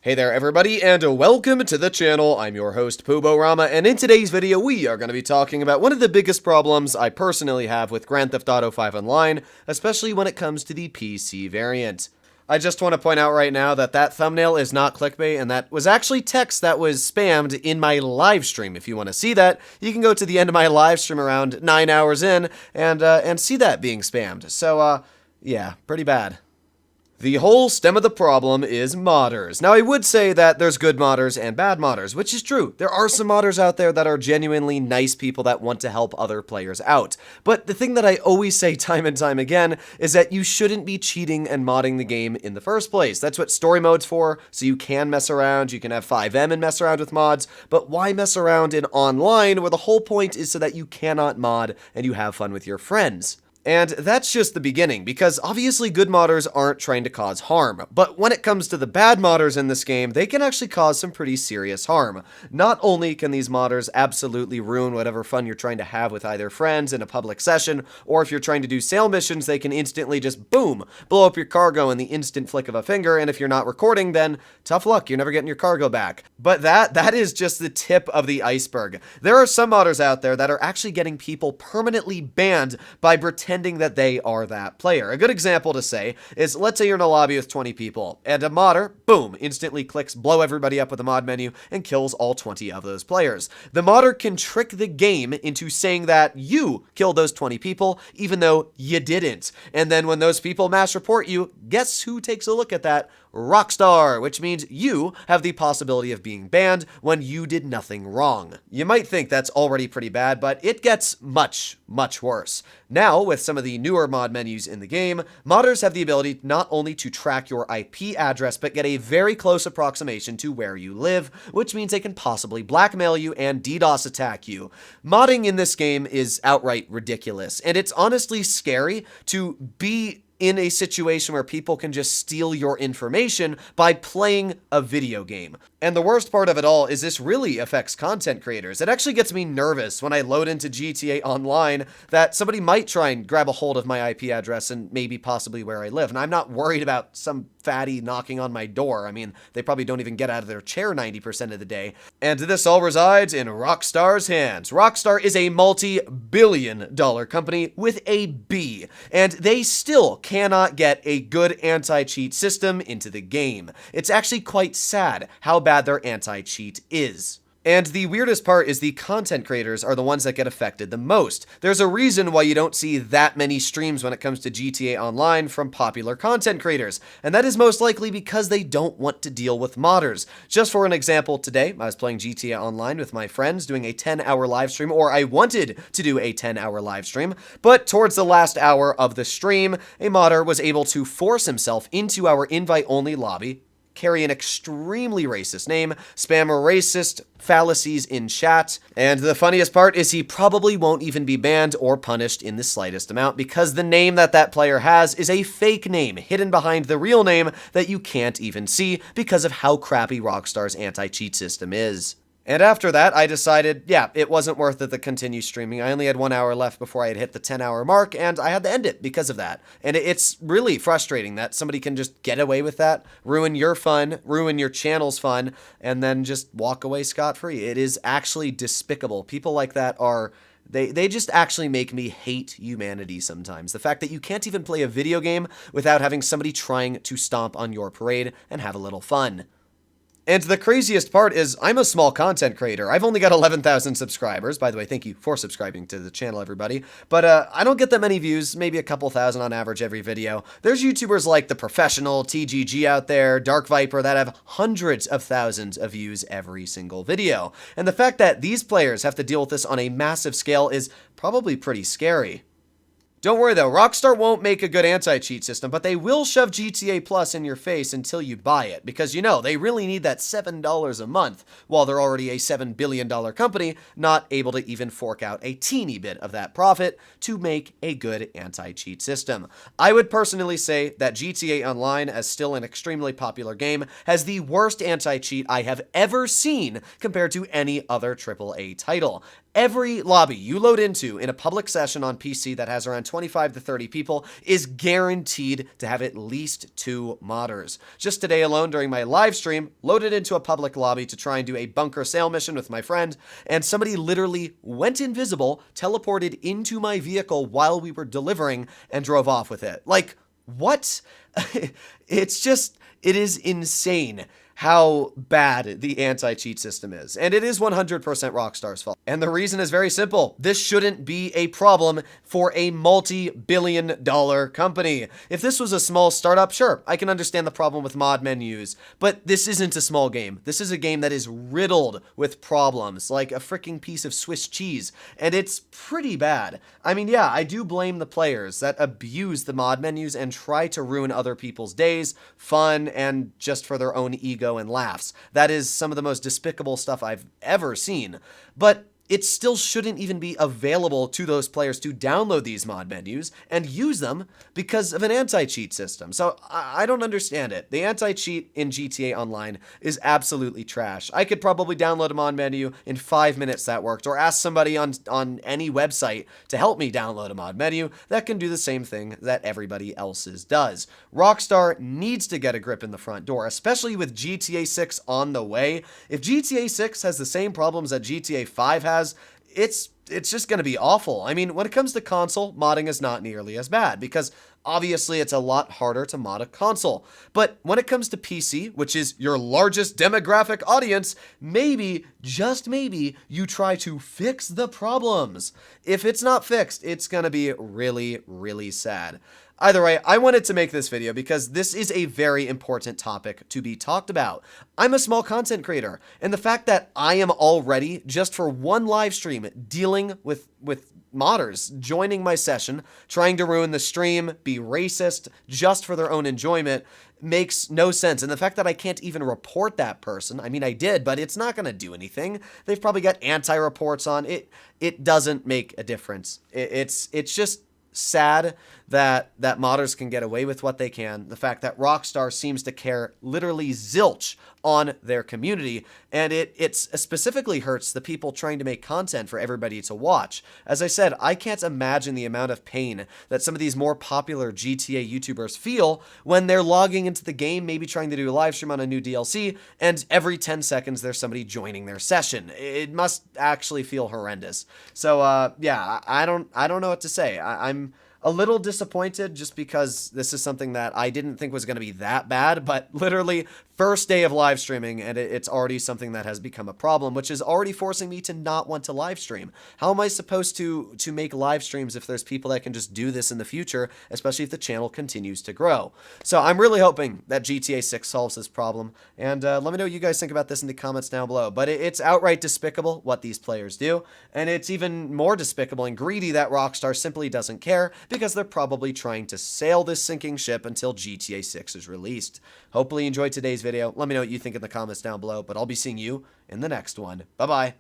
Hey there everybody, and welcome to the channel. I'm your host, Rama, and in today's video we are going to be talking about one of the biggest problems I personally have with Grand Theft Auto 5 Online, especially when it comes to the PC variant. I just want to point out right now that that thumbnail is not clickbait, and that was actually text that was spammed in my live stream. If you want to see that, you can go to the end of my live stream around 9 hours in and see that being spammed. So, yeah, pretty bad. The whole stem of the problem is modders. Now, I would say that there's good modders and bad modders, which is true. There are some modders out there that are genuinely nice people that want to help other players out. But the thing that I always say time and time again is that you shouldn't be cheating and modding the game in the first place. That's what story mode's for, so you can mess around, you can have 5M and mess around with mods, but why mess around in online where the whole point is so that you cannot mod and you have fun with your friends? And that's just the beginning, because obviously good modders aren't trying to cause harm, but when it comes to the bad modders in this game, they can actually cause some pretty serious harm. Not only can these modders absolutely ruin whatever fun you're trying to have with either friends in a public session, or if you're trying to do sale missions, they can instantly just, boom, blow up your cargo in the instant flick of a finger, and if you're not recording, then tough luck, you're never getting your cargo back. But that is just the tip of the iceberg. There are some modders out there that are actually getting people permanently banned by pretending that they are that player. A good example to say is, let's say you're in a lobby with 20 people, and a modder, boom, instantly clicks blow everybody up with the mod menu and kills all 20 of those players. The modder can trick the game into saying that you killed those 20 people, even though you didn't. And then when those people mass report you, guess who takes a look at that? Rockstar, which means you have the possibility of being banned when you did nothing wrong. You might think that's already pretty bad, but it gets much, much worse. Now, with some of the newer mod menus in the game, modders have the ability not only to track your IP address, but get a very close approximation to where you live, which means they can possibly blackmail you and DDoS attack you. Modding in this game is outright ridiculous, and it's honestly scary to be in a situation where people can just steal your information by playing a video game. And the worst part of it all is this really affects content creators. It actually gets me nervous when I load into GTA Online that somebody might try and grab a hold of my IP address and maybe possibly where I live. And I'm not worried about some fatty knocking on my door. I mean, they probably don't even get out of their chair 90% of the day. And this all resides in Rockstar's hands. Rockstar is a multi-billion-dollar company with a B, and they still cannot get a good anti-cheat system into the game. It's actually quite sad how bad their anti-cheat is. And the weirdest part is the content creators are the ones that get affected the most. There's a reason why you don't see that many streams when it comes to GTA Online from popular content creators, and that is most likely because they don't want to deal with modders. Just for an example, today I was playing GTA Online with my friends doing a 10-hour live stream, or I wanted to do a 10-hour live stream, but towards the last hour of the stream, a modder was able to force himself into our invite-only lobby, carry an extremely racist name, spam racist fallacies in chat, and the funniest part is he probably won't even be banned or punished in the slightest amount because the name that player has is a fake name hidden behind the real name that you can't even see because of how crappy Rockstar's anti-cheat system is. And after that, I decided, yeah, it wasn't worth it to continue streaming. I only had 1 hour left before I had hit the 10-hour mark, and I had to end it because of that. And it's really frustrating that somebody can just get away with that, ruin your fun, ruin your channel's fun, and then just walk away scot-free. It is actually despicable. People like that are... They just actually make me hate humanity sometimes. The fact that you can't even play a video game without having somebody trying to stomp on your parade and have a little fun. And the craziest part is I'm a small content creator. I've only got 11,000 subscribers. By the way, thank you for subscribing to the channel, everybody. But I don't get that many views, maybe a couple thousand on average every video. There's YouTubers like The Professional, TGG out there, Dark Viper that have hundreds of thousands of views every single video. And the fact that these players have to deal with this on a massive scale is probably pretty scary. Don't worry though, Rockstar won't make a good anti-cheat system, but they will shove GTA Plus in your face until you buy it, because you know, they really need that $7 a month, while they're already a $7 billion company, not able to even fork out a teeny bit of that profit to make a good anti-cheat system. I would personally say that GTA Online, as still an extremely popular game, has the worst anti-cheat I have ever seen compared to any other AAA title. Every lobby you load into in a public session on PC that has around 25 to 30 people is guaranteed to have at least 2 modders. Just today alone, during my live stream, loaded into a public lobby to try and do a bunker sale mission with my friend, and somebody literally went invisible, teleported into my vehicle while we were delivering, and drove off with it. Like, what? It's just, it is insane how bad the anti-cheat system is. And it is 100% Rockstar's fault. And the reason is very simple. This shouldn't be a problem for a multi-billion-dollar company. If this was a small startup, sure, I can understand the problem with mod menus, but this isn't a small game. This is a game that is riddled with problems, like a freaking piece of Swiss cheese, and it's pretty bad. I mean, yeah, I do blame the players that abuse the mod menus and try to ruin other people's days, fun, and just for their own ego and laughs. That is some of the most despicable stuff I've ever seen. But it still shouldn't even be available to those players to download these mod menus and use them because of an anti-cheat system. So I don't understand it. The anti-cheat in GTA Online is absolutely trash. I could probably download a mod menu in 5 minutes that worked, or ask somebody on any website to help me download a mod menu that can do the same thing that everybody else's does. Rockstar needs to get a grip in the front door, especially with GTA 6 on the way. If GTA 6 has the same problems that GTA 5 has, it's just going to be awful. I mean, when it comes to console, modding is not nearly as bad because obviously it's a lot harder to mod a console. But when it comes to PC, which is your largest demographic audience, maybe, just maybe, you try to fix the problems. If it's not fixed, it's going to be really, really sad. Either way, I wanted to make this video because this is a very important topic to be talked about. I'm a small content creator, and the fact that I am already, just for one live stream, dealing with modders joining my session, trying to ruin the stream, be racist, just for their own enjoyment, makes no sense. And the fact that I can't even report that person, I mean, I did, but it's not going to do anything. They've probably got anti-reports on it. It doesn't make a difference. It's just sad that modders can get away with what they can. The fact that Rockstar seems to care literally zilch on their community, and it specifically hurts the people trying to make content for everybody to watch. As I said, I can't imagine the amount of pain that some of these more popular GTA YouTubers feel when they're logging into the game, maybe trying to do a live stream on a new DLC, and every 10 seconds there's somebody joining their session. It must actually feel horrendous. So yeah, I don't know what to say. I'm a little disappointed just because this is something that I didn't think was going to be that bad, but literally first day of live streaming, and it's already something that has become a problem, which is already forcing me to not want to live stream. How am I supposed to make live streams if there's people that can just do this in the future, especially if the channel continues to grow? So I'm really hoping that GTA 6 solves this problem, and let me know what you guys think about this in the comments down below. But it's outright despicable what these players do, and it's even more despicable and greedy that Rockstar simply doesn't care, because they're probably trying to sail this sinking ship until GTA 6 is released. Hopefully you enjoyed today's video. Let me know what you think in the comments down below, but I'll be seeing you in the next one. Bye-bye.